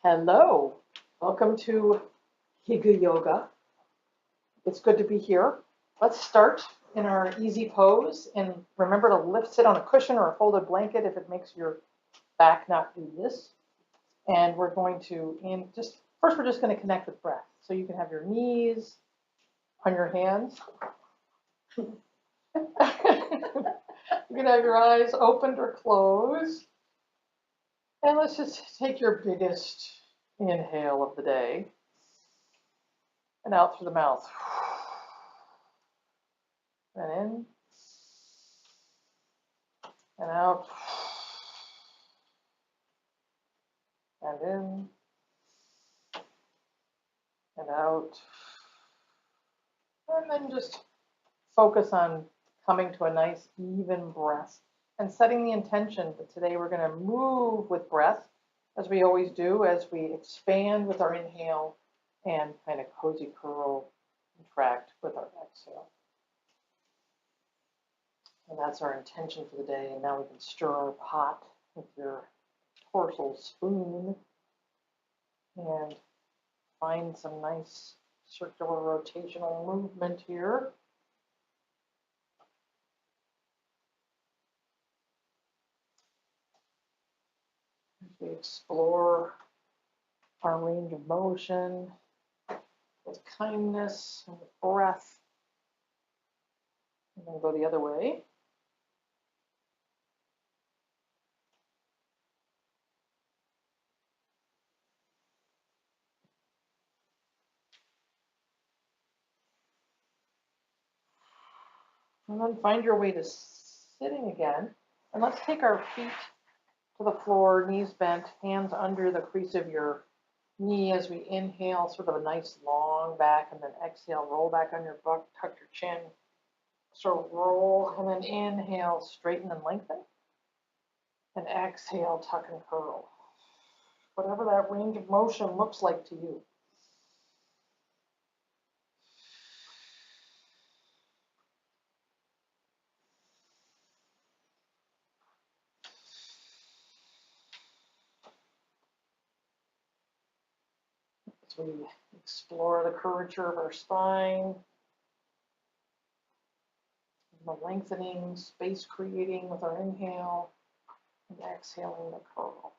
Hello, welcome to Hygge Yoga. It's good to be here. Let's start in our easy pose and remember to sit on a cushion or a folded blanket if it makes your back not do this. And we're going to, first we're just going to connect with breath. So you can have your knees on your hands. You can have your eyes opened or closed. And let's just take your biggest inhale of the day and out through the mouth. And in and out and in and out. And then just focus on coming to a nice even breath and setting the intention that today we're going to move with breath as we always do, as we expand with our inhale and kind of cozy curl, contract with our exhale. And that's our intention for the day. And now we can stir our pot with your torso spoon and find some nice circular rotational movement here. As we explore our range of motion with kindness and with breath. And then go the other way. And then find your way to sitting again. And let's take our feet to the floor, knees bent, hands under the crease of your knee as we inhale, sort of a nice long back, and then exhale, roll back on your butt, tuck your chin. So roll, and then inhale, straighten and lengthen. And exhale, tuck and curl. Whatever that range of motion looks like to you. As we explore the curvature of our spine, the lengthening, space creating with our inhale, and exhaling the curl.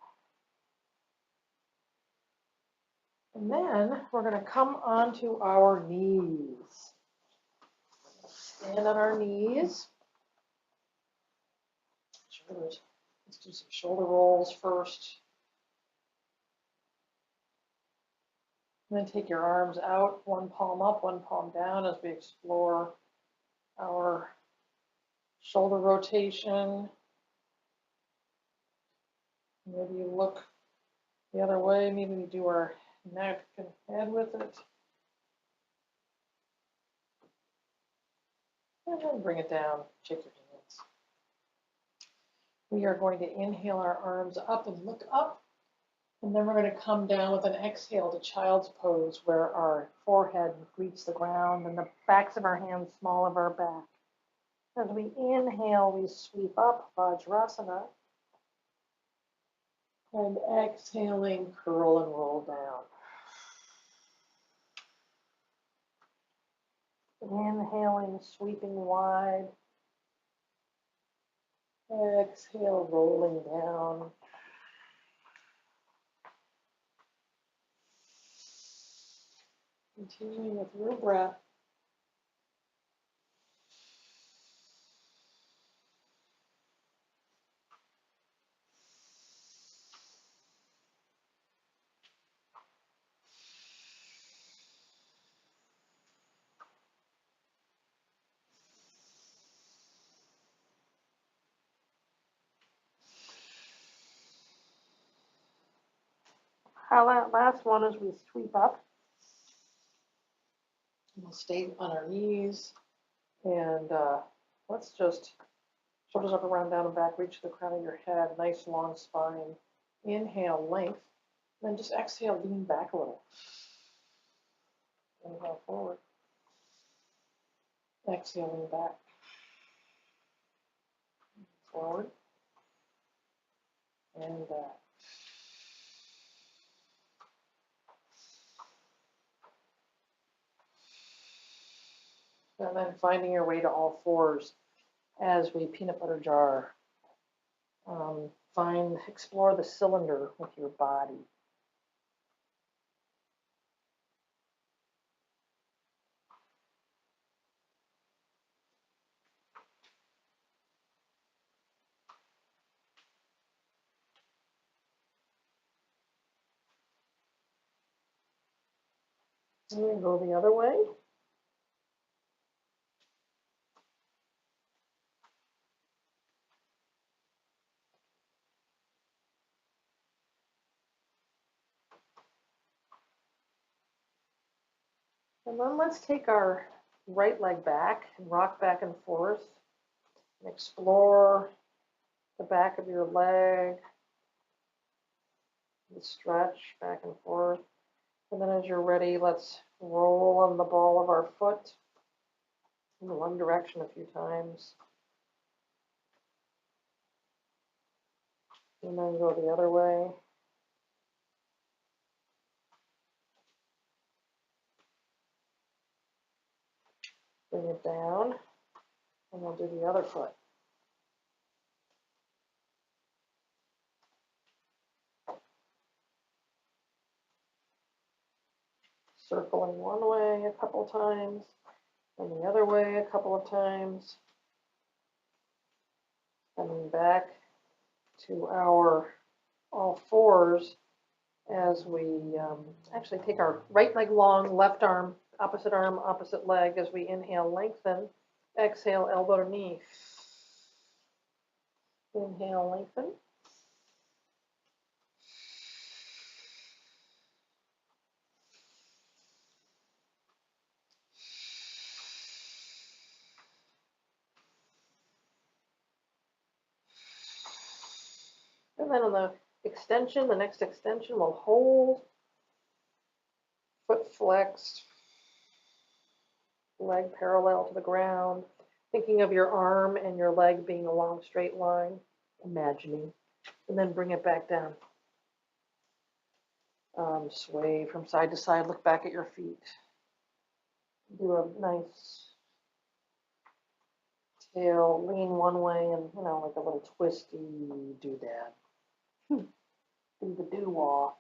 And then we're going to come onto our knees. Stand on our knees. Let's do some shoulder rolls first. And then take your arms out, one palm up, one palm down as we explore our shoulder rotation. Maybe you look the other way. Maybe we do our neck and head with it. And then bring it down, shake your hands. We are going to inhale our arms up and look up. And then we're going to come down with an exhale to child's pose, where our forehead greets the ground and the backs of our hands small of our back. As we inhale, we sweep up, Vajrasana. And exhaling, curl and roll down. Inhaling, sweeping wide. Exhale, rolling down. Continuing with your breath. That last one as we sweep up. We'll stay on our knees and let's just shoulders up, around, down and back, reach the crown of your head, nice long spine. Inhale, length, then just exhale, lean back a little. Inhale forward. Exhale, lean back. Forward and back. And then finding your way to all fours as we peanut butter jar. Explore the cylinder with your body. And then go the other way. And then let's take our right leg back and rock back and forth and explore the back of your leg, and stretch back and forth. And then as you're ready, let's roll on the ball of our foot in one direction a few times. And then go the other way. Bring it down, and we'll do the other foot. Circling one way a couple times, and the other way a couple of times. Coming back to our all fours as we actually take our right leg long, left arm, opposite leg as we inhale, lengthen. Exhale, elbow to knee. Inhale, lengthen. And then on the extension, the next extension, we'll hold, foot flexed, leg parallel to the ground, thinking of your arm and your leg being a long straight line, imagining, and then bring it back down. Sway from side to side, look back at your feet. Do a nice tail, lean one way and, like a little twisty doodad. Do the doo-wah.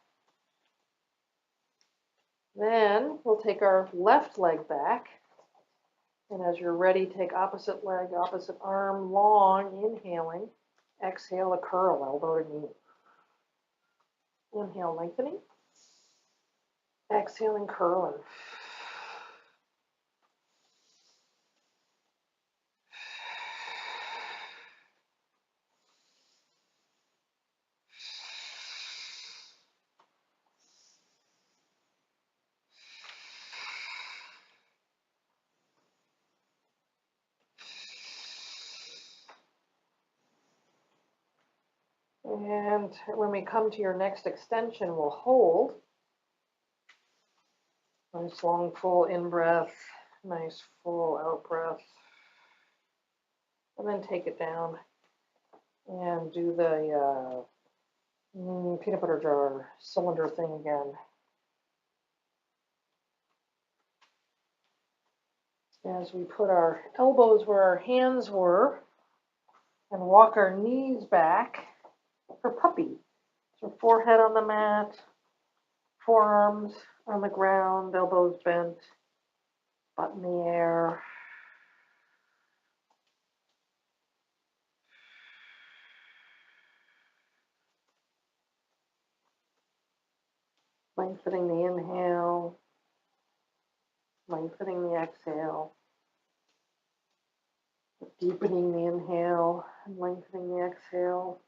Then we'll take our left leg back. And as you're ready, take opposite leg, opposite arm, long, inhaling. Exhale, a curl, elbow to knee. Inhale, lengthening. Exhaling, curling. And when we come to your next extension, we'll hold. Nice long full in breath, nice full out breath. And then take it down and do the peanut butter jar cylinder thing again. As we put our elbows where our hands were and walk our knees back for puppy. So forehead on the mat, forearms on the ground, elbows bent, butt in the air. Lengthening the inhale, lengthening the exhale, deepening the inhale and lengthening the exhale.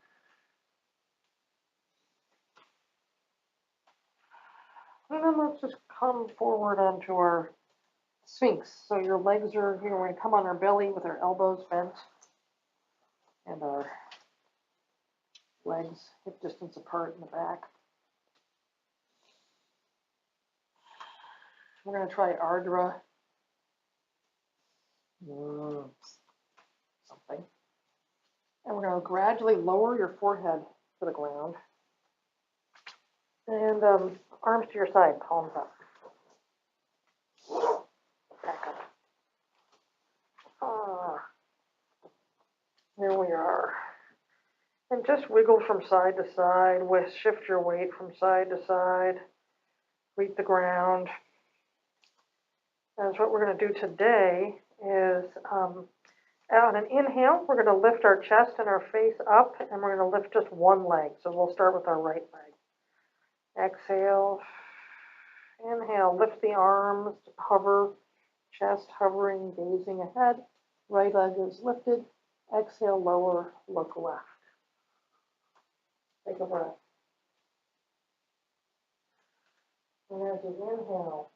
And then let's just come forward onto our Sphinx. So your legs are here. We're going to come on our belly with our elbows bent and our legs hip distance apart in the back. We're going to try Ardra. Something. And we're going to gradually lower your forehead to the ground. And arms to your side, palms up. Back up. Here we are. And just wiggle from side to side, shift your weight from side to side, reach the ground. And what we're going to do today is on an inhale, we're going to lift our chest and our face up, and we're going to lift just one leg. So we'll start with our right leg. Exhale. Inhale, lift the arms, hover, chest hovering, gazing ahead. Right leg is lifted. Exhale, lower, look left. Take a breath. And as you inhale,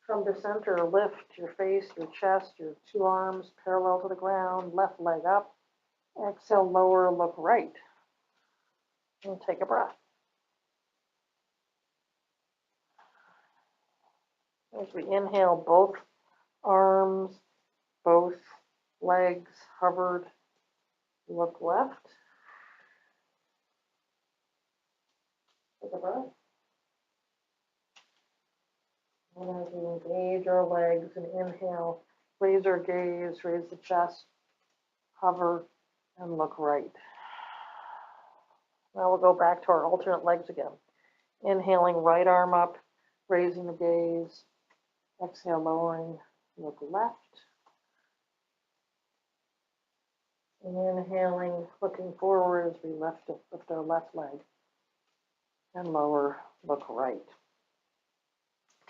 come to center, lift your face, your chest, your two arms parallel to the ground, left leg up. Exhale, lower, look right. And take a breath. As we inhale, both arms, both legs hovered, look left. Take a breath. And as we engage our legs and inhale, raise our gaze, raise the chest, hover, and look right. Now we'll go back to our alternate legs again. Inhaling, right arm up, raising the gaze. Exhale, lowering, look left. And inhaling, looking forward as we lift our left leg. And lower, look right.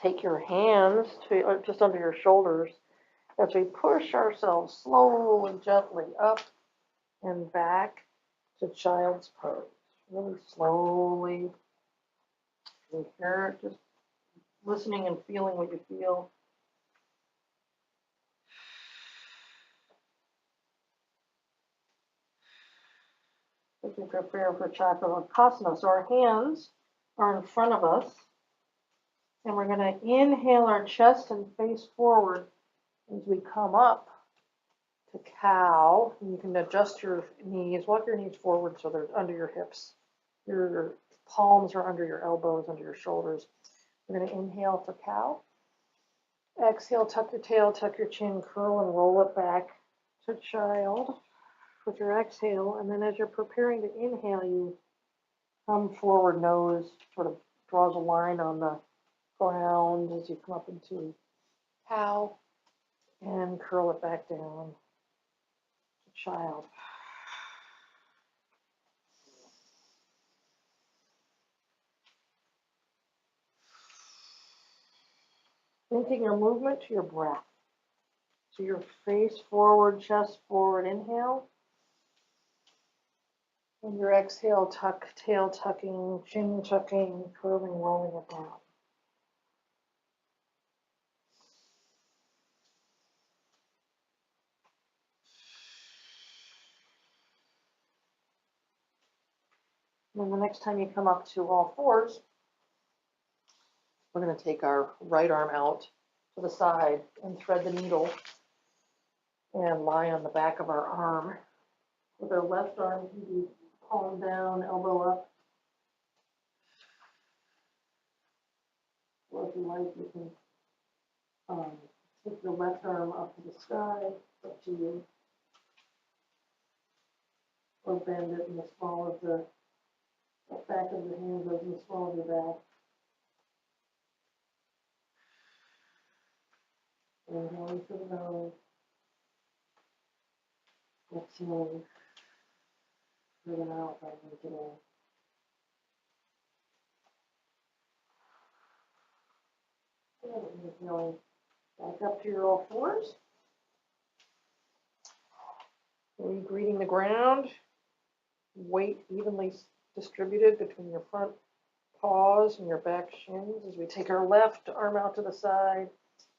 Take your hands to just under your shoulders as we push ourselves slowly, gently up and back to child's pose. Really slowly. And here, just listening and feeling what you feel. As we prepare for Chakrasana. So our hands are in front of us. And we're going to inhale our chest and face forward as we come up to cow. And you can adjust your knees, walk your knees forward so they're under your hips. Your palms are under your elbows, under your shoulders. We're going to inhale for cow. Exhale, tuck your tail, tuck your chin, curl and roll it back to child with your exhale. And then as you're preparing to inhale, you come forward, nose sort of draws a line on the ground as you come up into cow and curl it back down to child. Linking your movement to your breath. So your face forward, chest forward, inhale. And your exhale, tuck, tail tucking, chin tucking, curling, rolling it down. And then the next time you come up to all fours, we're going to take our right arm out to the side and thread the needle and lie on the back of our arm. With our left arm, you can be palm down, elbow up. Or if you like, you can take your left arm up to the sky, up to you. Or bend it in the small of the back of the hand goes in the small of your back. Inhaling through the nose. Exhaling through the mouth back into the nose. And inhaling back up to your all fours. Re-greeting the ground. Weight evenly distributed between your front paws and your back shins as we take our left arm out to the side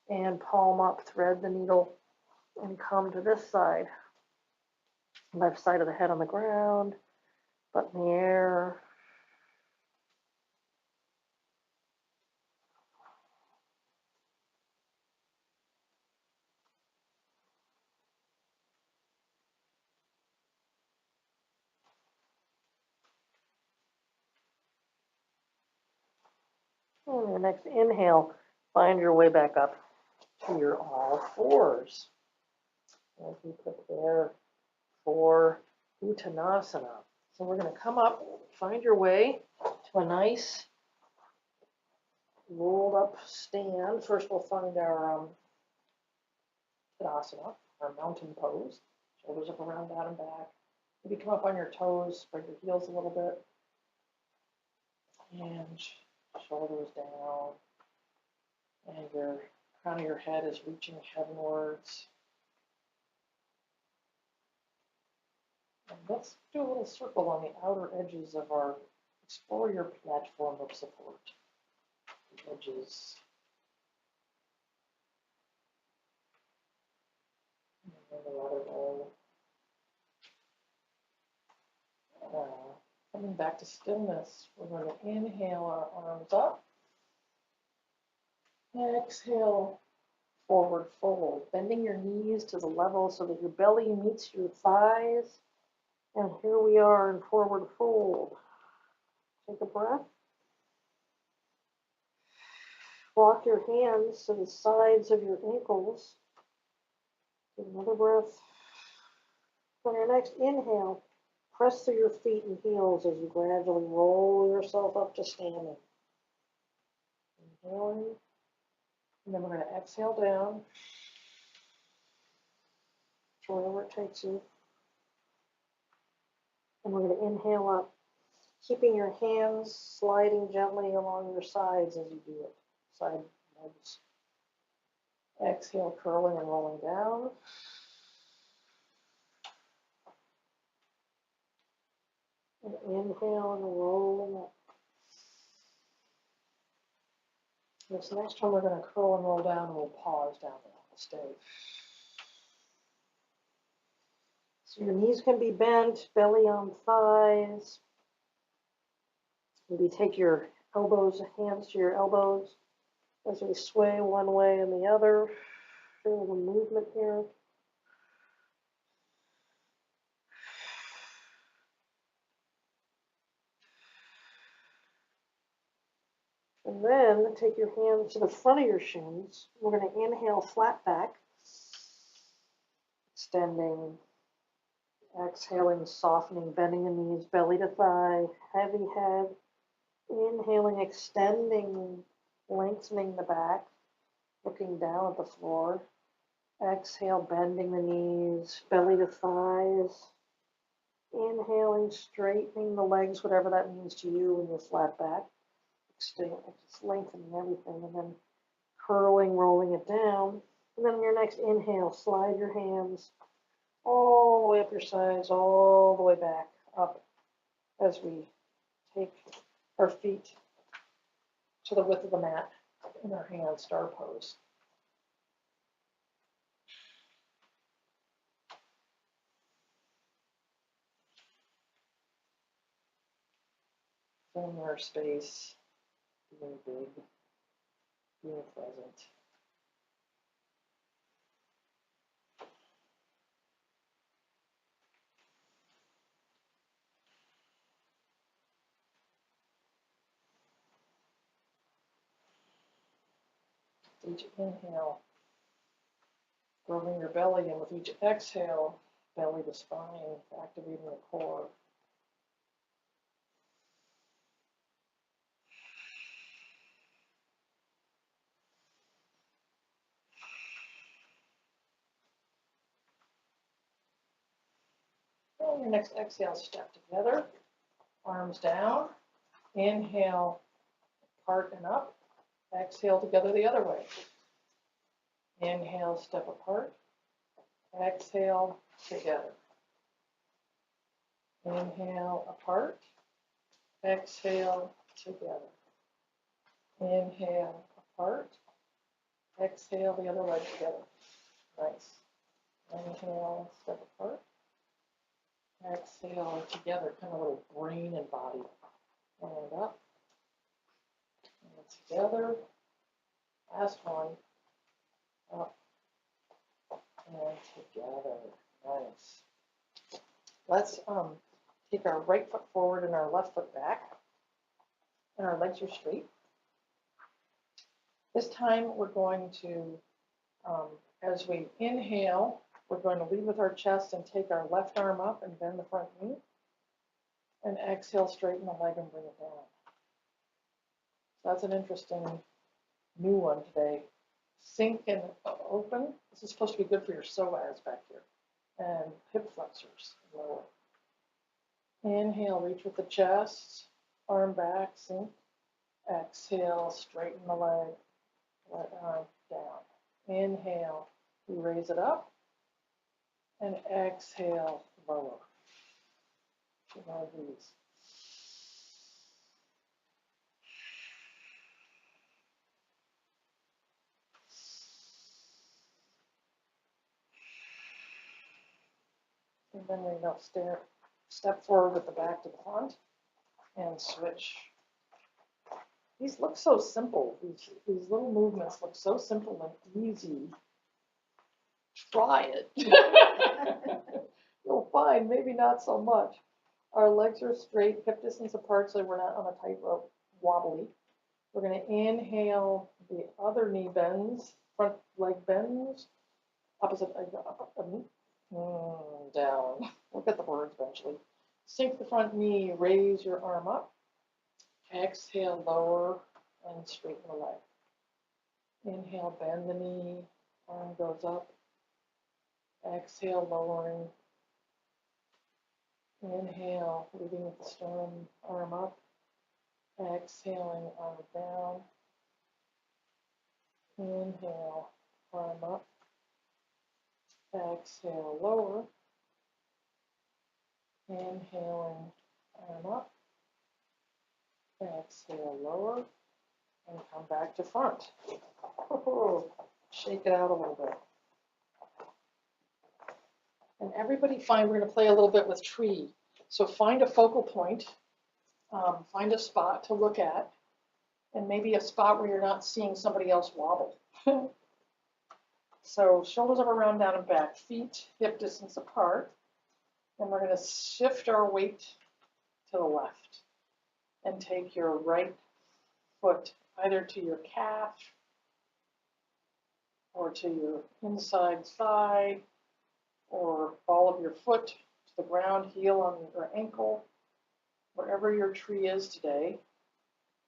and palm up, thread the needle, and come to this side. Left side of the head on the ground, butt in the air. And the next inhale, find your way back up to your all fours. As we prepare for Uttanasana. So we're going to come up, find your way to a nice rolled up stand. First we'll find our Tadasana, our mountain pose. Shoulders up around that and back. Maybe come up on your toes, spread your heels a little bit. And shoulders down. And your crown of your head is reaching heavenwards. And let's do a little circle on the outer edges of our, explore your platform of support. The edges. And the other way. Coming back to stillness, we're going to inhale our arms up. Exhale, forward fold, bending your knees to the level so that your belly meets your thighs. And here we are in forward fold. Take a breath. Walk your hands to the sides of your ankles. Take another breath. On your next inhale, press through your feet and heels as you gradually roll yourself up to standing. Inhaling. And then we're going to exhale down to wherever it takes you. And we're going to inhale up, keeping your hands sliding gently along your sides as you do it. Side legs. Exhale, curling and rolling down. And inhale and rolling up. This next one we're going to curl and roll down and we'll pause down there. We'll stay. So your knees can be bent, belly on thighs. Maybe take your elbows, hands to your elbows as we sway one way and the other. Feel the movement here. And then take your hands to the front of your shins. We're going to inhale flat back, extending, exhaling, softening, bending the knees, belly to thigh, heavy head. Inhaling, extending, lengthening the back, looking down at the floor. Exhale, bending the knees, belly to thighs. Inhaling, straightening the legs, whatever that means to you when you're flat back. Just lengthening everything, and then curling, rolling it down. And then on your next inhale, slide your hands all the way up your sides, all the way back up as we take our feet to the width of the mat in our hands, star pose. Filling our space, being big, being present. Each inhale, growing your belly, and with each exhale, belly to spine, activating the core. And your next exhale, step together, arms down. Inhale, apart and up. Exhale together the other way. Inhale, step apart. Exhale, together. Inhale, apart. Exhale, together. Inhale, apart. Exhale, the other leg together. Nice. Inhale, step apart. Exhale, together, kind of a little brain and body. And up. And together. Last one. Up. And together. Nice. Let's take our right foot forward and our left foot back. And our legs are straight. This time we're going to, as we inhale, We're going to lead with our chest and take our left arm up and bend the front knee. And exhale, straighten the leg and bring it down. So that's an interesting new one today. Sink and open. This is supposed to be good for your psoas back here. And hip flexors, lower. Inhale, reach with the chest, arm back, sink. Exhale, straighten the leg, right arm down. Inhale, we raise it up. And exhale, lower. 2 more of these. And then we go step forward with the back to the front and switch. These look so simple. These little movements look so simple and easy. Try it. You'll find maybe not so much. Our legs are straight, hip distance apart, so we're not on a tightrope wobbly. We're going to inhale, the other knee bends, front leg bends, opposite leg up, down. We'll get the words eventually. Sink the front knee, raise your arm up. Exhale, lower, and straighten the leg. Inhale, bend the knee, arm goes up. Exhale, lowering. Inhale, leading with the sternum, arm up. Exhaling, arm down. Inhale, arm up. Exhale, lower. Inhaling, arm up. Exhale, lower. And come back to front. Shake it out a little bit. And everybody find, we're going to play a little bit with tree. So find a focal point, find a spot to look at, and maybe a spot where you're not seeing somebody else wobble. So shoulders up, around, down, and back, feet hip distance apart. And we're going to shift our weight to the left and take your right foot either to your calf or to your inside thigh, or ball of your foot to the ground, heel on your ankle, wherever your tree is today.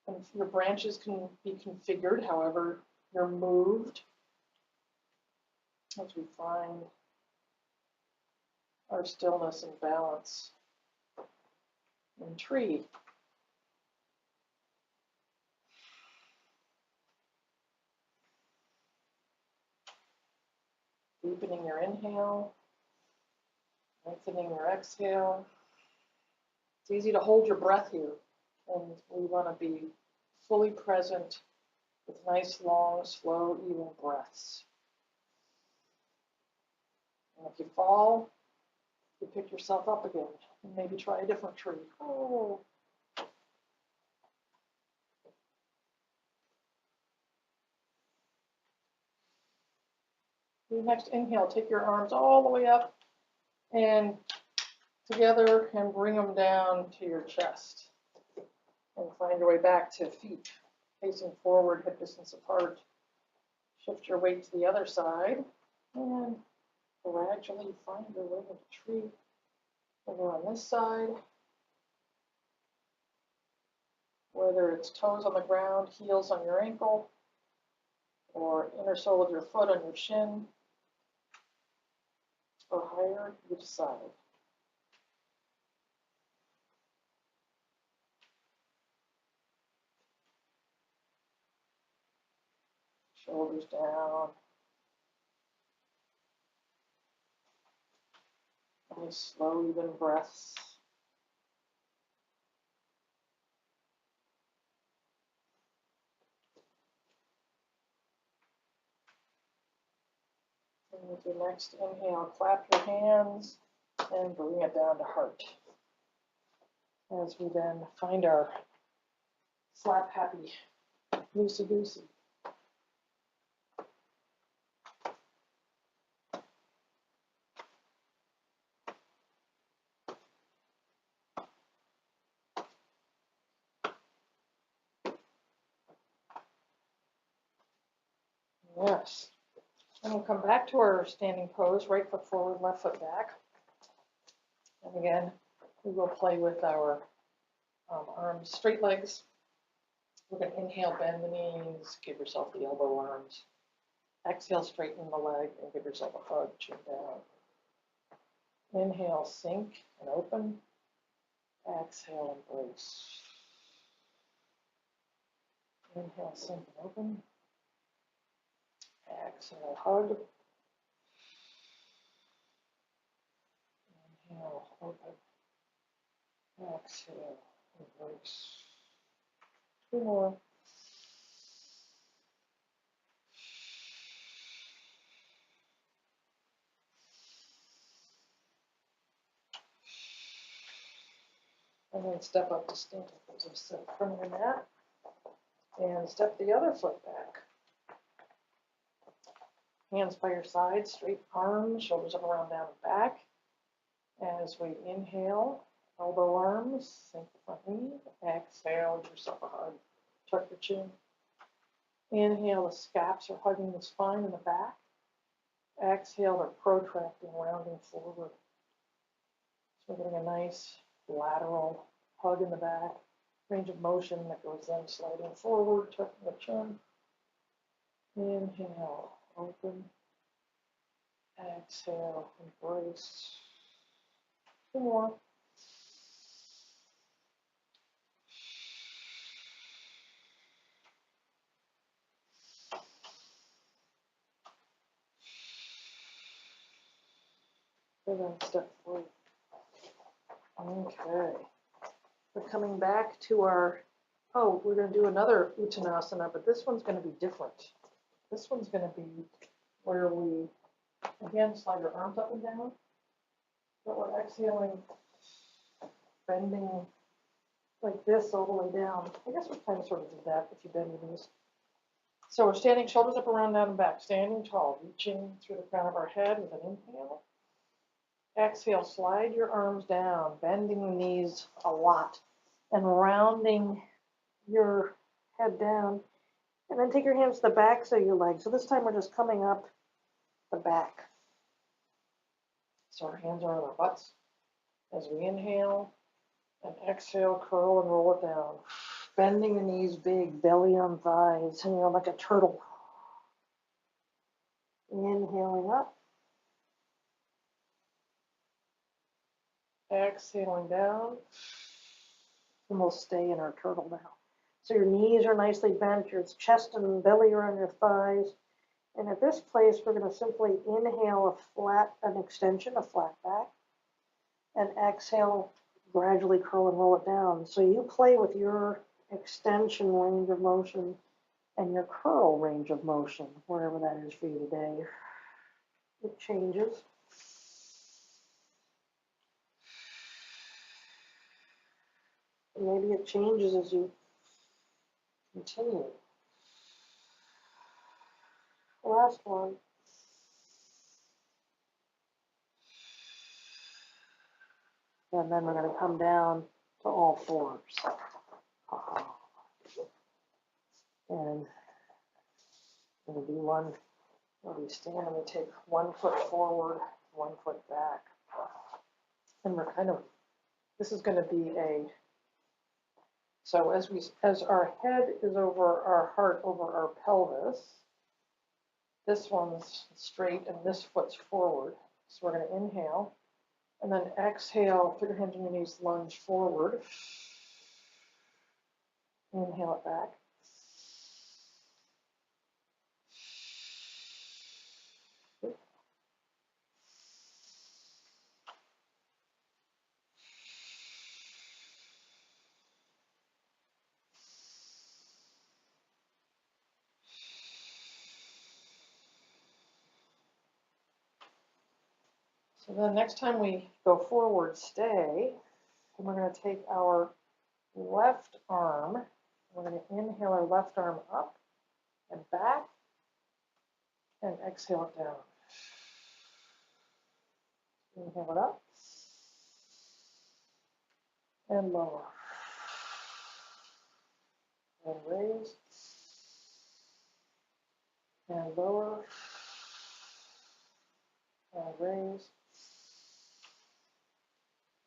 And your branches can be configured however you're moved as we find our stillness and balance in tree. Deepening your inhale. Lengthening your exhale. It's easy to hold your breath here, and we want to be fully present with nice, long, slow, even breaths. And if you fall, you pick yourself up again, and maybe try a different tree. Oh. Your next inhale, take your arms all the way up and together and bring them down to your chest. And find your way back to feet facing forward, hip distance apart. Shift your weight to the other side and gradually find your way to the tree. Over on this side, whether it's toes on the ground, heels on your ankle, or inner sole of your foot on your shin, or higher, you decide. Shoulders down. Nice, slow, even breaths. And with your next inhale, clap your hands and bring it down to heart. As we then find our slap happy, loosey-goosey. Yes. And we'll come back to our standing pose, right foot forward, left foot back. And again, we will play with our arms, straight legs. We're going to inhale, bend the knees, give yourself the elbow arms. Exhale, straighten the leg and give yourself a hug, chin down. Inhale, sink and open. Exhale, embrace. Inhale, sink and open. Exhale, hug. Inhale, open. Exhale, embrace. 2 more. And then step up to stand. As I said, front of your mat. And step the other foot back. Hands by your side, straight arms, shoulders up, around, down, and back. As we inhale, elbow arms, sink the front knee. Exhale, give yourself a hug. Tuck your chin. Inhale, the scaps are hugging the spine and the back. Exhale, they're protracting, rounding forward. So we're getting a nice lateral hug in the back. Range of motion that goes then sliding forward, tucking the chin. Inhale, open. Exhale, embrace. 2 more. And then step forward. Okay. We're coming back to our, we're going to do another Uttanasana, but this one's going to be different. This one's going to be where we, again, slide your arms up and down, but we're exhaling, bending like this all the way down. I guess we kind of sort of do that if you bend your knees. So we're standing, shoulders up, around, down, and back, standing tall, reaching through the crown of our head with an inhale. Exhale, slide your arms down, bending the knees a lot and rounding your head down. And then take your hands to the backs of your legs. So this time we're just coming up the back. So our hands are on our butts as we inhale and exhale, curl and roll it down. Bending the knees big, belly on thighs, like a turtle. Inhaling up. Exhaling down, and we'll stay in our turtle now. So your knees are nicely bent, your chest and belly are on your thighs. And at this place, we're going to simply inhale an extension, a flat back, and exhale, gradually curl and roll it down. So you play with your extension range of motion and your curl range of motion, wherever that is for you today. It changes. Maybe it changes as you continue. Last one. And then we're going to come down to all fours. And we're going to do one where we stand and we take 1 foot forward, 1 foot back. And we're this is going to be so as our head is over our heart, over our pelvis, this one's straight and this foot's forward. So we're going to inhale and then exhale, put your hands on your knees, lunge forward. Inhale it back. So then next time we go forward, stay, and we're going to take our left arm, we're going to inhale our left arm up and back, and exhale it down. Inhale it up, and lower, and raise, and lower, And raise.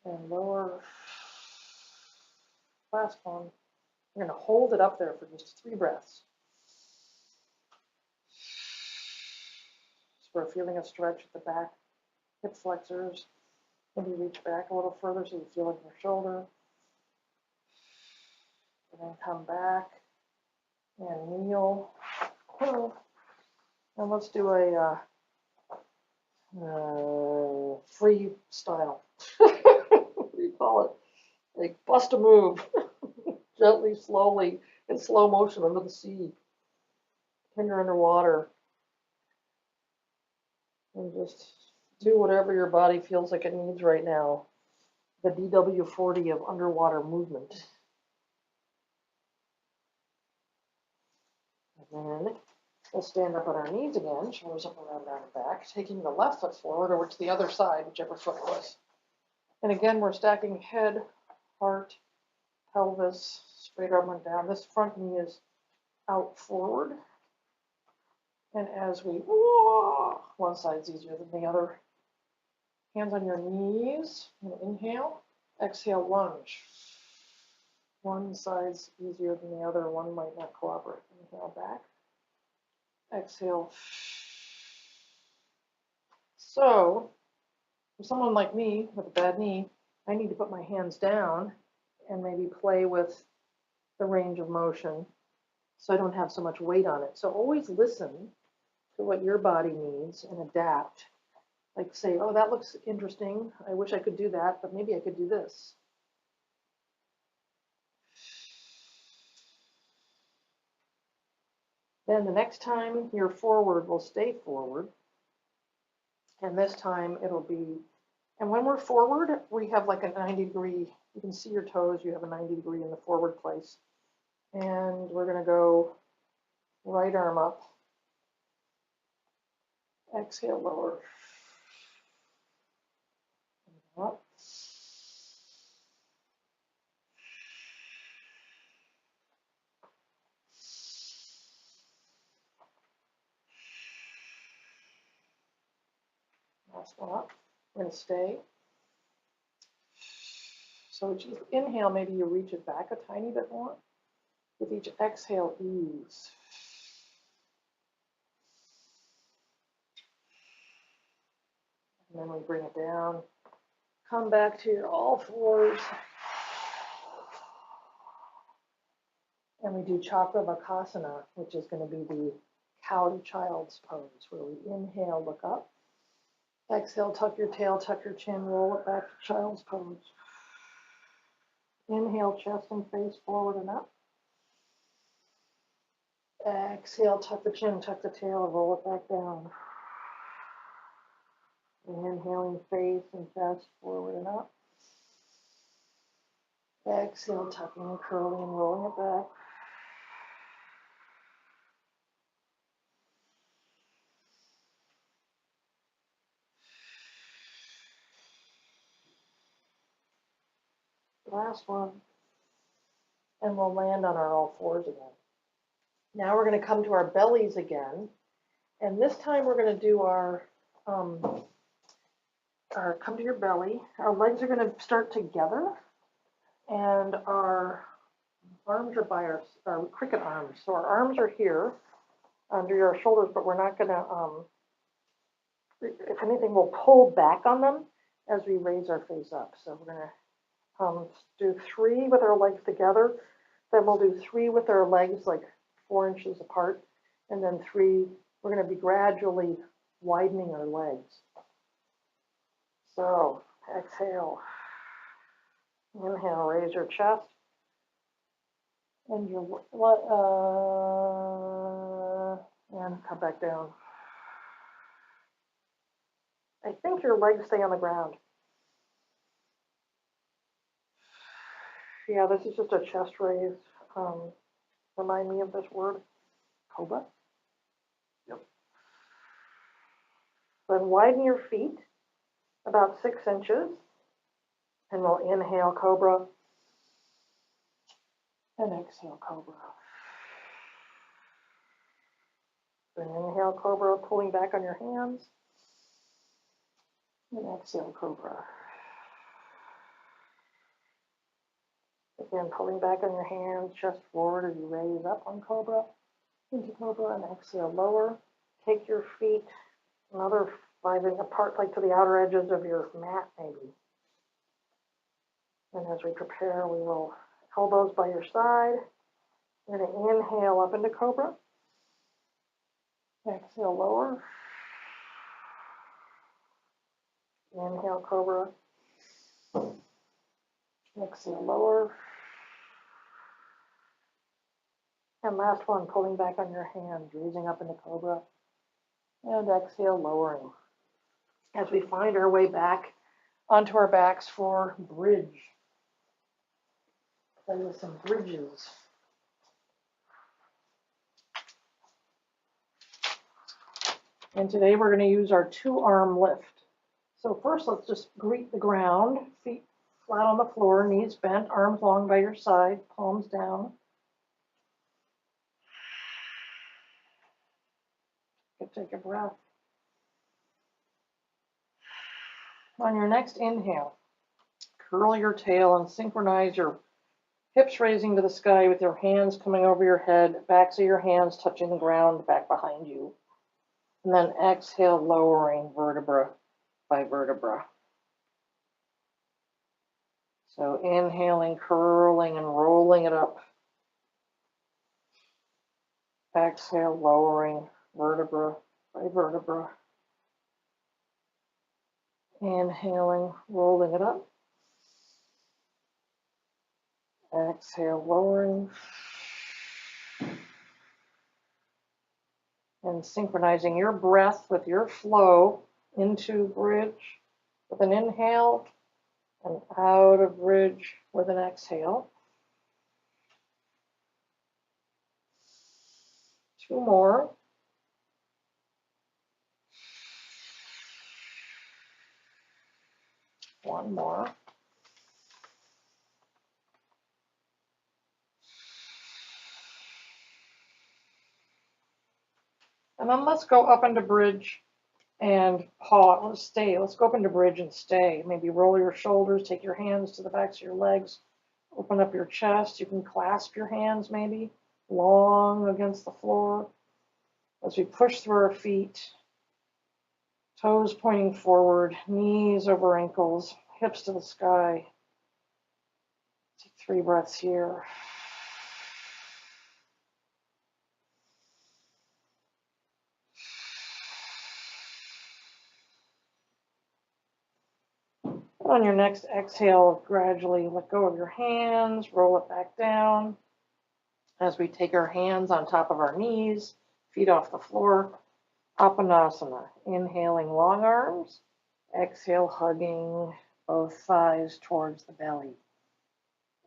And lower. Last one. We're going to hold it up there for just 3 breaths. So we're feeling a stretch at the back, hip flexors. Maybe reach back a little further so you feel it in your shoulder. And then come back and kneel. And let's do a freestyle. What do you call it? Like bust a move. Gently, slowly, in slow motion under the sea. Finger underwater. And just do whatever your body feels like it needs right now. The DW40 of underwater movement. And then we'll stand up on our knees again, shoulders up around down and back, taking the left foot forward over to the other side, whichever foot it was. And again, we're stacking head, heart, pelvis, straight arm and down. This front knee is out forward. And as we, one side's easier than the other. Hands on your knees, and inhale, exhale, lunge. One side's easier than the other, one might not cooperate. Inhale back, exhale. So, for someone like me with a bad knee, I need to put my hands down and maybe play with the range of motion so I don't have so much weight on it. So always listen to what your body needs and adapt. Like say, oh, that looks interesting. I wish I could do that, but maybe I could do this. Then the next time you're forward, we'll stay forward. And this time it'll be, and when we're forward, we have like a 90-degree, you can see your toes, you have a 90-degree in the forward place. And we're going to go right arm up. Exhale, lower. Up. Last one up. We're going to stay. So with each inhale, maybe you reach it back a tiny bit more. With each exhale, ease. And then we bring it down. Come back to your all fours. And we do Chakravakasana, which is going to be the cow to child's pose, where we inhale, look up. Exhale, tuck your tail, tuck your chin, roll it back to child's pose. Inhale, chest and face forward and up. Exhale, tuck the chin, tuck the tail, roll it back down. Inhaling face and chest forward and up. Exhale, tucking and curling and rolling it back. Last one. And we'll land on our all fours again. Now we're going to come to our bellies again. And this time we're going to do our come to your belly. Our legs are going to start together. And our arms are by our cricket arms. So our arms are here under your shoulders, but we're not going to, if anything, we'll pull back on them as we raise our face up. So we're going to do 3 with our legs together. Then we'll do 3 with our legs like 4 inches apart. And then 3, we're going to be gradually widening our legs. So exhale. Inhale, raise your chest. And your and come back down. I think your legs stay on the ground. Yeah, this is just a chest raise. Remind me of this word, cobra. Yep. Then widen your feet about 6 inches, and we'll inhale cobra and exhale cobra. Then inhale cobra, pulling back on your hands. And exhale, cobra. Again, pulling back on your hands, chest forward as you raise up on cobra, into cobra, and exhale, lower. Take your feet another 5 inches apart, like to the outer edges of your mat, maybe. And as we prepare, we will elbows by your side. We're going to inhale up into cobra. Exhale, lower. Inhale, cobra. Exhale, lower. And last one, pulling back on your hands, raising up into cobra. And exhale, lowering. As we find our way back onto our backs for bridge. Play with some bridges. And today we're going to use our 2-arm lift. So first, let's just greet the ground, feet flat on the floor, knees bent, arms long by your side, palms down. Take a breath. On your next inhale, curl your tail and synchronize your hips raising to the sky with your hands coming over your head, backs of your hands touching the ground back behind you. And then exhale, lowering vertebra by vertebra. So inhaling, curling and rolling it up. Exhale, lowering vertebra by vertebra. Inhaling, rolling it up. Exhale, lowering. And synchronizing your breath with your flow into bridge with an inhale and out of bridge with an exhale. 2 more. One more. And then let's go up into bridge and pause. Let's stay. Let's go up into bridge and stay. Maybe roll your shoulders, take your hands to the backs of your legs, open up your chest. You can clasp your hands maybe long against the floor as we push through our feet. Toes pointing forward, knees over ankles, hips to the sky. Take 3 breaths here. On your next exhale, gradually let go of your hands, roll it back down. As we take our hands on top of our knees, feet off the floor, Apanasana. Inhaling long arms, exhale hugging both thighs towards the belly.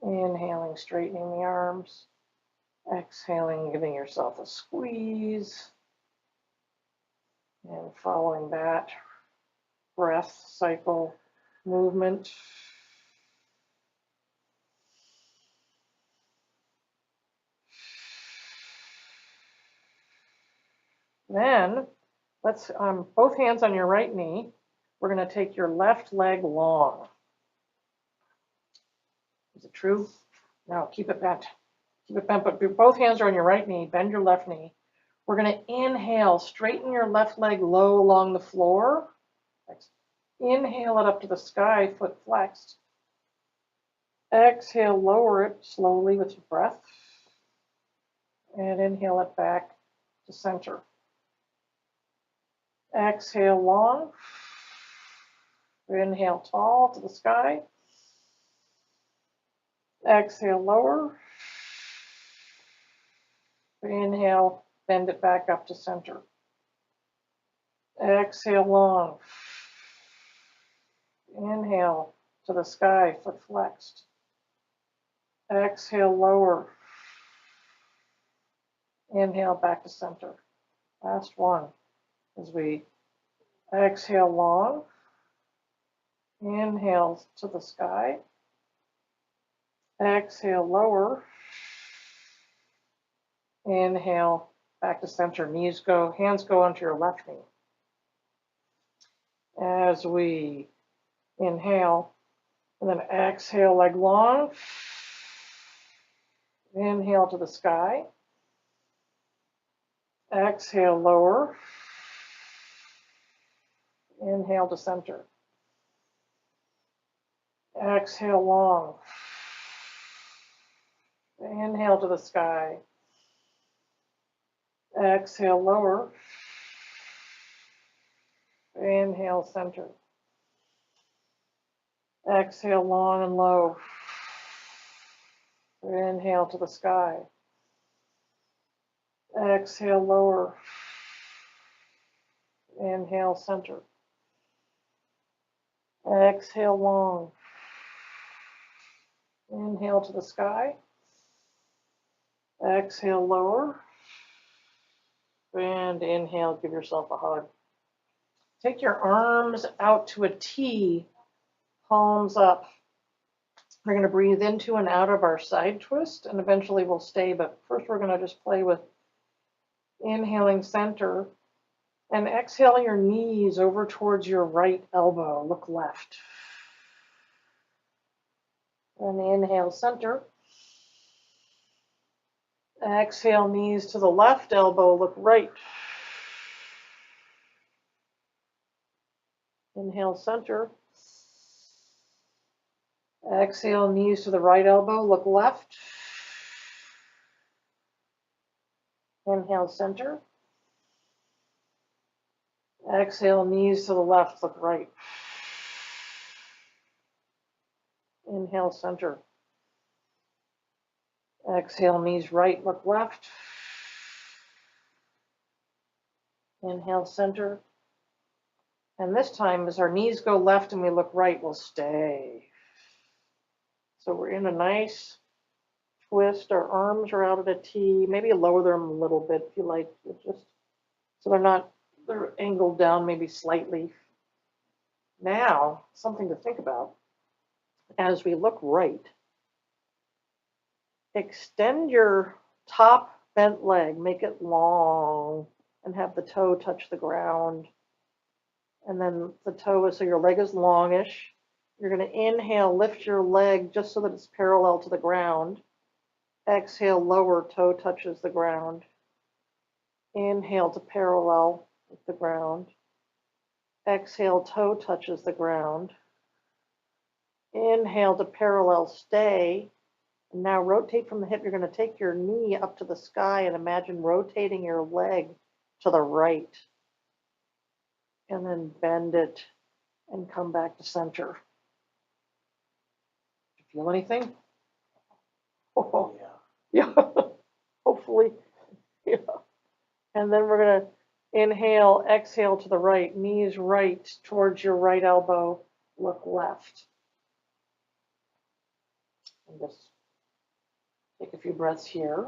Inhaling, straightening the arms. Exhaling, giving yourself a squeeze. And following that, breath cycle movement. Then let's both hands on your right knee. We're going to take your left leg long. Is it true? No, keep it bent. Keep it bent, but both hands are on your right knee. Bend your left knee. We're going to inhale, straighten your left leg low along the floor. Inhale it up to the sky, foot flexed. Exhale, lower it slowly with your breath. And inhale it back to center. Exhale long. Inhale tall to the sky. Exhale lower. Inhale, bend it back up to center. Exhale long. Inhale to the sky, foot flexed. Exhale lower. Inhale back to center. Last one as we exhale long. Inhale to the sky. Exhale lower. Inhale back to center. Hands go onto your left knee. as we inhale, and then exhale, leg long. Inhale to the sky. Exhale, lower. Inhale to center. Exhale, long. Inhale to the sky. Exhale, lower. Inhale, center. Exhale, long and low. Inhale to the sky. Exhale, lower. Inhale, center. Exhale, long. Inhale to the sky. Exhale, lower. And inhale, give yourself a hug. Take your arms out to a T, palms up. We're going to breathe into and out of our side twist, and eventually we'll stay, but first we're going to just play with inhaling center and exhaling your knees over towards your right elbow. Look left. And inhale center. Exhale knees to the left elbow, look right. Inhale center. Exhale knees to the right elbow, look left. Inhale center. Exhale knees to the left, look right. Inhale center. Exhale knees right, look left. Inhale center. And this time, as our knees go left and we look right, we'll stay. So we're in a nice twist. Our arms are out at a T. Maybe lower them a little bit if you like. Just so they're angled down maybe slightly. Now, something to think about. As we look right, extend your top bent leg, make it long, and have the toe touch the ground. And then the toe is, so your leg is longish. You're going to inhale, lift your leg just so that it's parallel to the ground. Exhale, lower, toe touches the ground. Inhale to parallel with the ground. Exhale, toe touches the ground. Inhale to parallel, stay. And now rotate from the hip. You're going to take your knee up to the sky and imagine rotating your leg to the right. And then bend it and come back to center. Feel anything? Oh, yeah. Hopefully. Yeah. And then we're going to inhale, exhale to the right, knees right towards your right elbow, look left. And just take a few breaths here.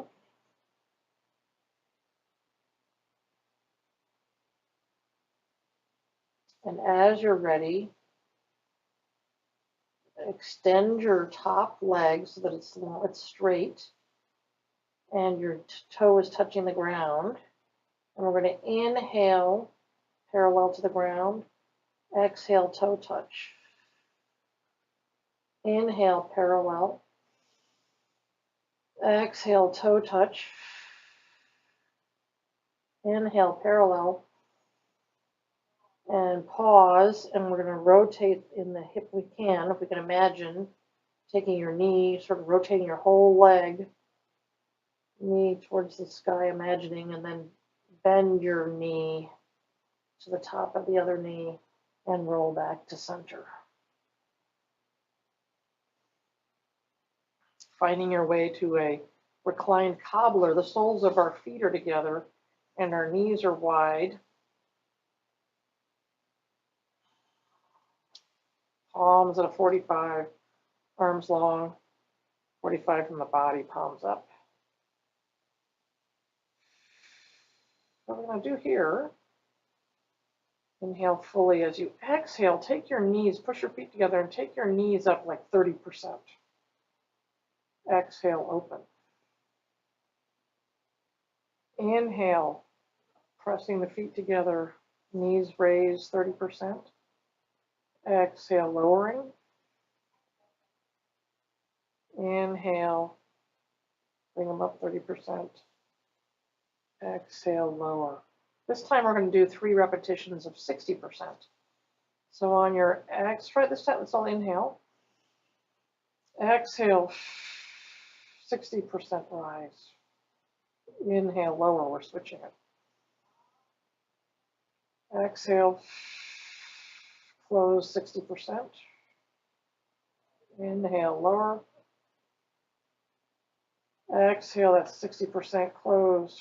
And as you're ready, extend your top leg so that it's straight and your toe is touching the ground. And we're going to inhale, parallel to the ground. Exhale, toe touch. Inhale, parallel. Exhale, toe touch. Inhale, parallel. And pause, and we're going to rotate in the hip we can, if we can imagine taking your knee, sort of rotating your whole leg, knee towards the sky, imagining, and then bend your knee to the top of the other knee and roll back to center. Finding your way to a reclined cobbler. The soles of our feet are together and our knees are wide. Palms at a 45, arms long, 45 from the body, palms up. What we're going to do here, inhale fully. As you exhale, take your knees, push your feet together and take your knees up like 30%. Exhale, open. Inhale, pressing the feet together, knees raised 30%. Exhale, lowering. Inhale, bring them up 30%. Exhale, lower. This time we're going to do 3 repetitions of 60%. So on your try this time, let's all inhale. Exhale, 60% rise. Inhale, lower, we're switching it. Exhale, close 60%. Inhale, lower. Exhale, that's 60% close.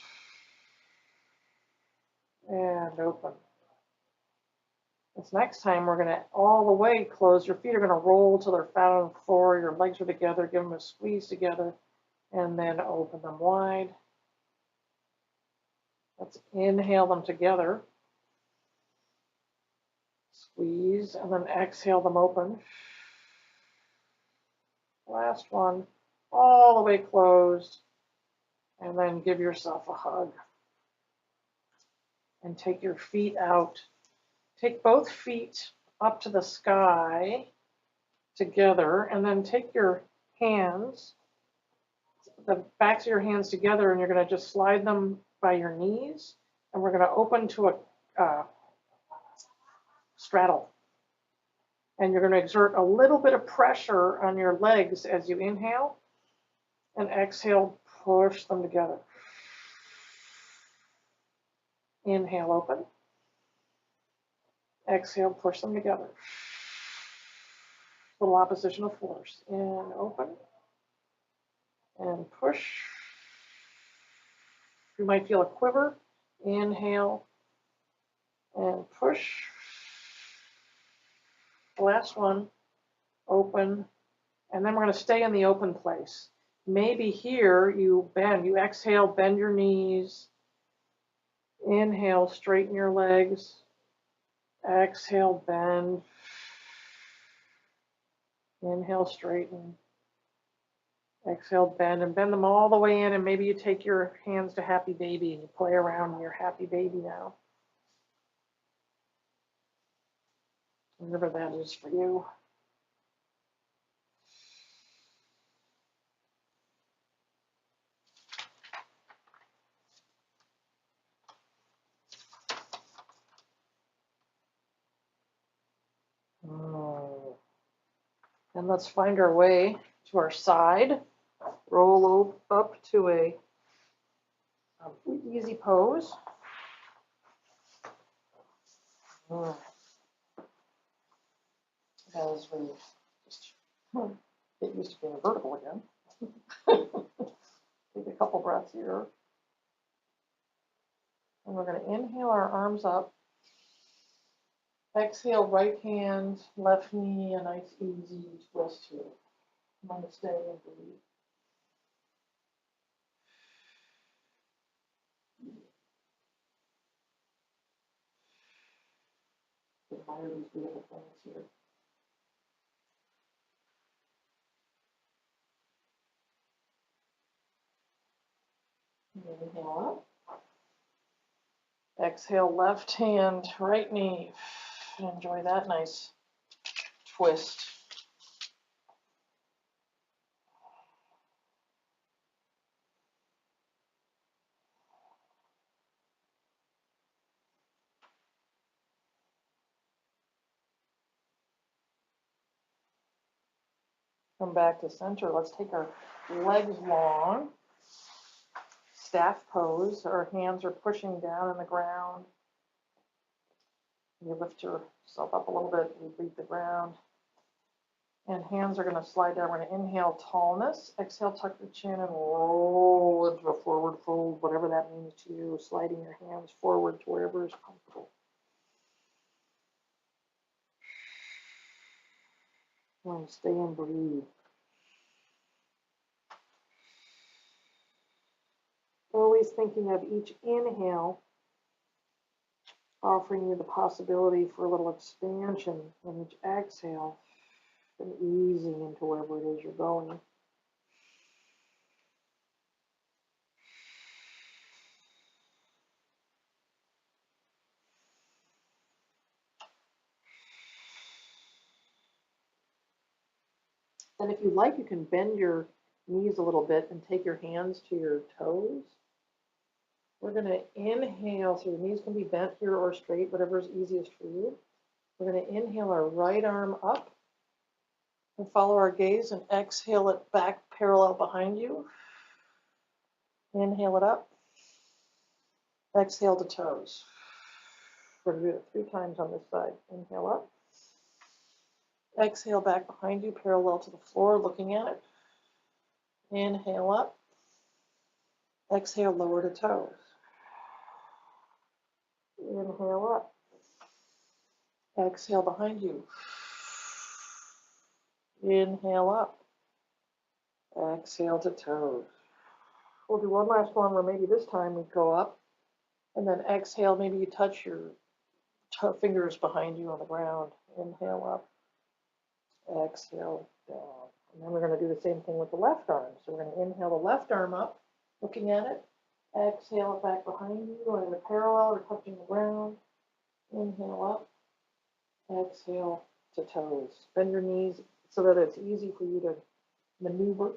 And open. This next time, we're going to all the way close. Your feet are going to roll till they're flat on the floor. Your legs are together. Give them a squeeze together. And then open them wide. Let's inhale them together. Squeeze. And then exhale them open. Last one. All the way closed. And then give yourself a hug. And take your feet out. Take both feet up to the sky together, and then take your hands, the backs of your hands together, and you're going to just slide them by your knees, and we're going to open to a straddle. And you're going to exert a little bit of pressure on your legs as you inhale, and exhale, push them together. Inhale, open. Exhale, push them together. Little opposition of force. In, open. And push. You might feel a quiver. Inhale. And push. The last one. Open. And then we're going to stay in the open place. Maybe here you bend. You exhale, bend your knees. Inhale, straighten your legs. Exhale, bend. Inhale, straighten. Exhale, bend, and bend them all the way in, and maybe you take your hands to happy baby and you play around in your happy baby now. Whatever that is for you. And let's find our way to our side. Roll up to a easy pose. As we just get used to being vertical again. Take a couple breaths here. And we're going to inhale our arms up. Exhale, right hand, left knee, a nice easy twist here. I'm going to stay and breathe. Admire these beautiful plants here. Inhale up. Exhale, left hand, right knee. Enjoy that nice twist. Come back to center. Let's take our legs long. Staff pose. Our hands are pushing down on the ground. You lift yourself up a little bit. You beat the ground. And hands are going to slide down. We're going to inhale tallness. Exhale, tuck your chin and roll into a forward fold, whatever that means to you. Sliding your hands forward to wherever is comfortable. And stay and breathe. Always thinking of each inhale offering you the possibility for a little expansion, and each exhale and easing into wherever it is you're going. Then if you like, you can bend your knees a little bit and take your hands to your toes. We're going to inhale, so your knees can be bent here or straight, whatever is easiest for you. We're going to inhale our right arm up and follow our gaze and exhale it back parallel behind you. Inhale it up. Exhale to toes. We're going to do it 3 times on this side. Inhale up. Exhale back behind you, parallel to the floor, looking at it. Inhale up. Exhale, lower to toes. Inhale up. Exhale behind you. Inhale up. Exhale to toes. We'll do one last one where maybe this time we go up and then exhale. Maybe you touch your fingers behind you on the ground. Inhale up. Exhale down. And then we're going to do the same thing with the left arm. So we're going to inhale the left arm up, looking at it. Exhale it back behind you, either parallel or touching the ground. Inhale up. Exhale to toes. Bend your knees so that it's easy for you to maneuver.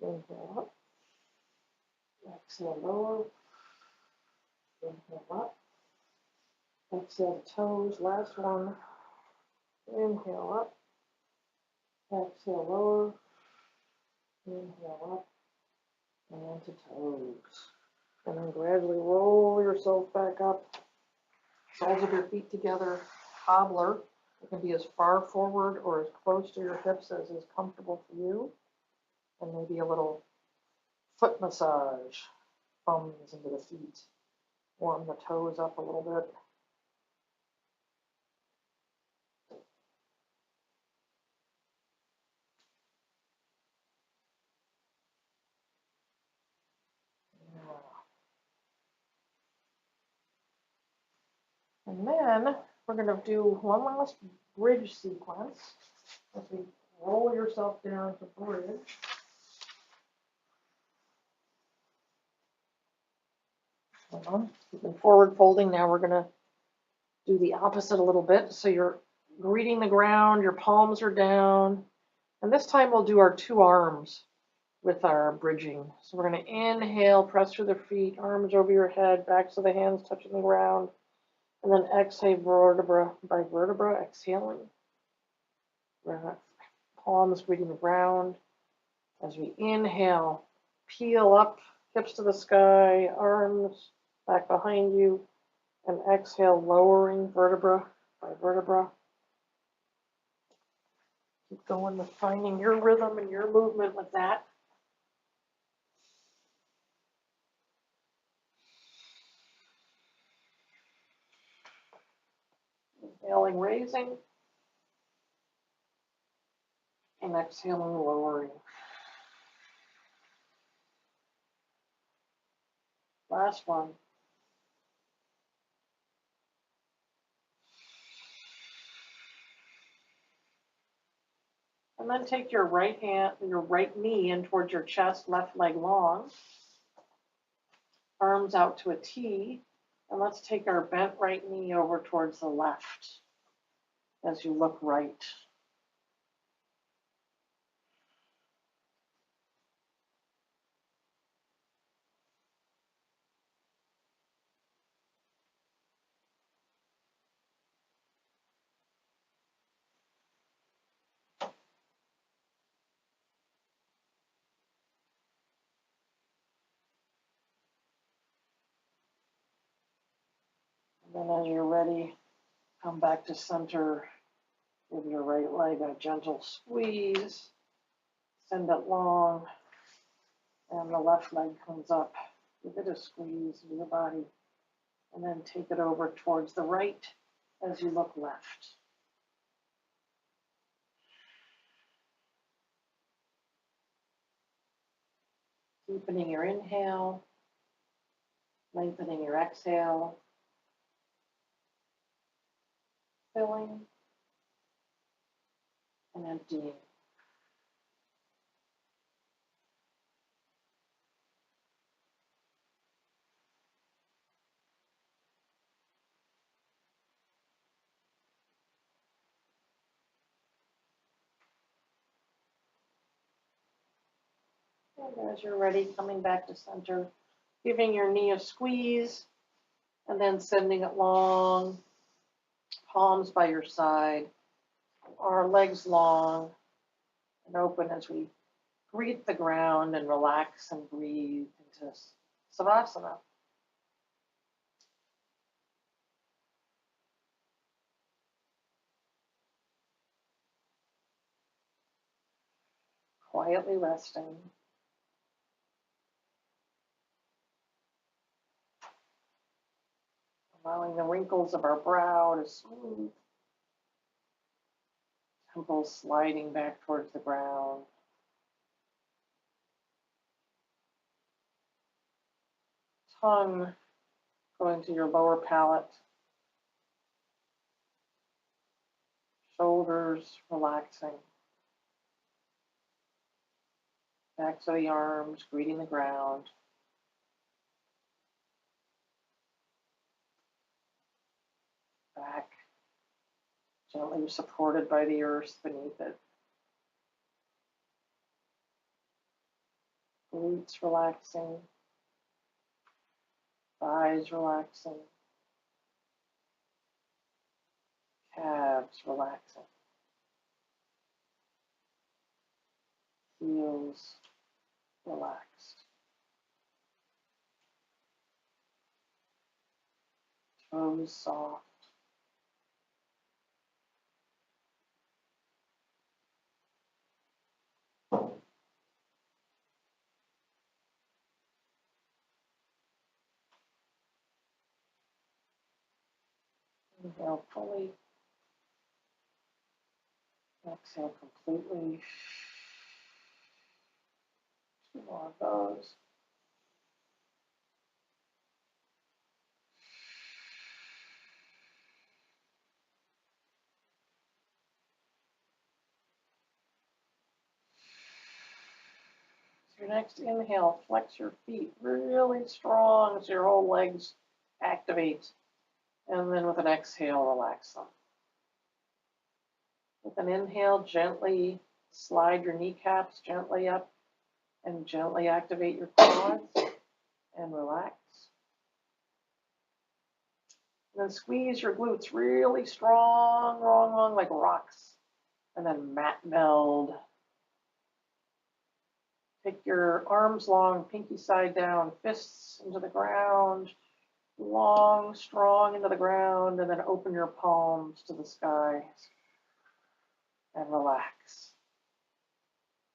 Inhale up. Exhale lower. Inhale up. Exhale to toes. Last one. Inhale up. Exhale lower. Inhale up. And to toes. And then gradually roll yourself back up. Soles of your feet together. Cobbler. It can be as far forward or as close to your hips as is comfortable for you. And maybe a little foot massage. Thumbs into the feet. Warm the toes up a little bit. And then we're going to do one last bridge sequence as we roll yourself down to bridge. You've been forward folding. Now we're going to do the opposite a little bit. So you're greeting the ground, your palms are down. And this time we'll do our 2 arms with our bridging. So we're going to inhale, press through the feet, arms over your head, backs of the hands touching the ground. And then exhale vertebra by vertebra, exhaling. Palms greeting the ground. As we inhale, peel up, hips to the sky, arms back behind you. And exhale, lowering vertebra by vertebra. Keep going with finding your rhythm and your movement with that. Inhaling, raising. And exhaling, lowering. Last one. And then take your right hand, your right knee in towards your chest, left leg long. Arms out to a T. And let's take our bent right knee over towards the left as you look right. And then as you're ready, come back to center. Give your right leg a gentle squeeze. Send it long. And the left leg comes up. Give it a squeeze with your body. And then take it over towards the right as you look left. Deepening your inhale. Lengthening your exhale. Filling and emptying. And as you're ready, coming back to center, giving your knee a squeeze, and then sending it long, palms by your side, our legs long and open as we greet the ground and relax and breathe into Savasana. Quietly resting. Allowing the wrinkles of our brow to smooth. Temples sliding back towards the ground. Tongue going to your lower palate. Shoulders relaxing. Back to the arms, greeting the ground. Back, gently supported by the earth beneath it. Glutes relaxing. Thighs relaxing. Calves relaxing. Heels relaxed. Toes soft. Inhale fully. Exhale completely. 2 more of those. So your next inhale, flex your feet really strong so your whole legs activate. And then with an exhale, relax them. With an inhale, gently slide your kneecaps gently up and gently activate your quads and relax. And then squeeze your glutes really strong, long, like rocks. And then mat meld. Take your arms long, pinky side down, fists into the ground, long, strong into the ground, and then open your palms to the skies and relax.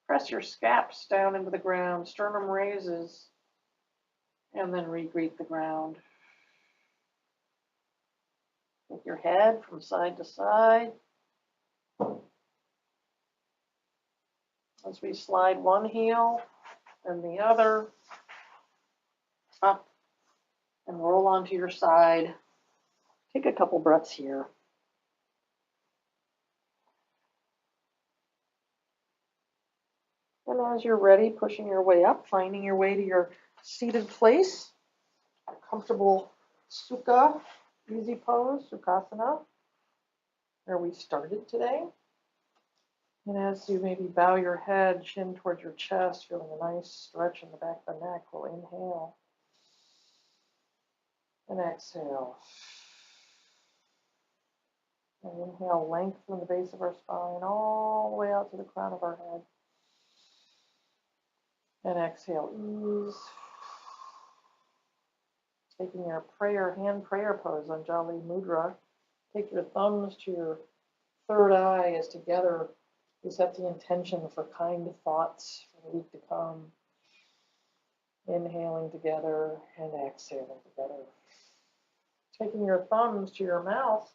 Press your scaps down into the ground, sternum raises, and then re-greet the ground. Take your head from side to side. As we slide one heel and the other up and roll onto your side. Take a couple breaths here. And as you're ready, pushing your way up, finding your way to your seated place, comfortable sukha, easy pose, sukhasana, where we started today. And as you maybe bow your head, chin towards your chest, feeling a nice stretch in the back of the neck, we'll inhale and exhale. And inhale, lengthen the base of our spine all the way out to the crown of our head. And exhale, ease. Taking your hand prayer pose, Anjali Mudra. Take your thumbs to your third eye as together we set the intention for kind thoughts for the week to come. Inhaling together and exhaling together. Taking your thumbs to your mouth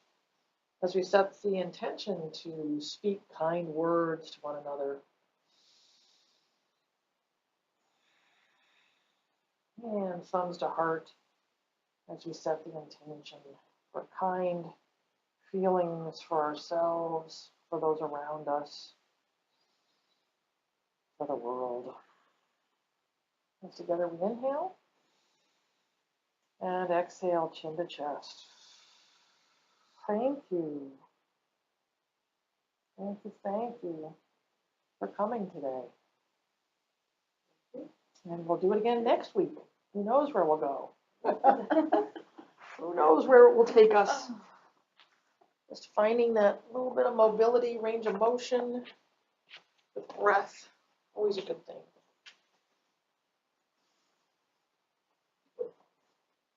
as we set the intention to speak kind words to one another. And thumbs to heart as we set the intention for kind feelings for ourselves, for those around us, for the world. And together we inhale and exhale, chin to chest. Thank you. Thank you for coming today. And we'll do it again next week. Who knows where we'll go? Who knows where it will take us? Just finding that little bit of mobility, range of motion with breath, always a good thing.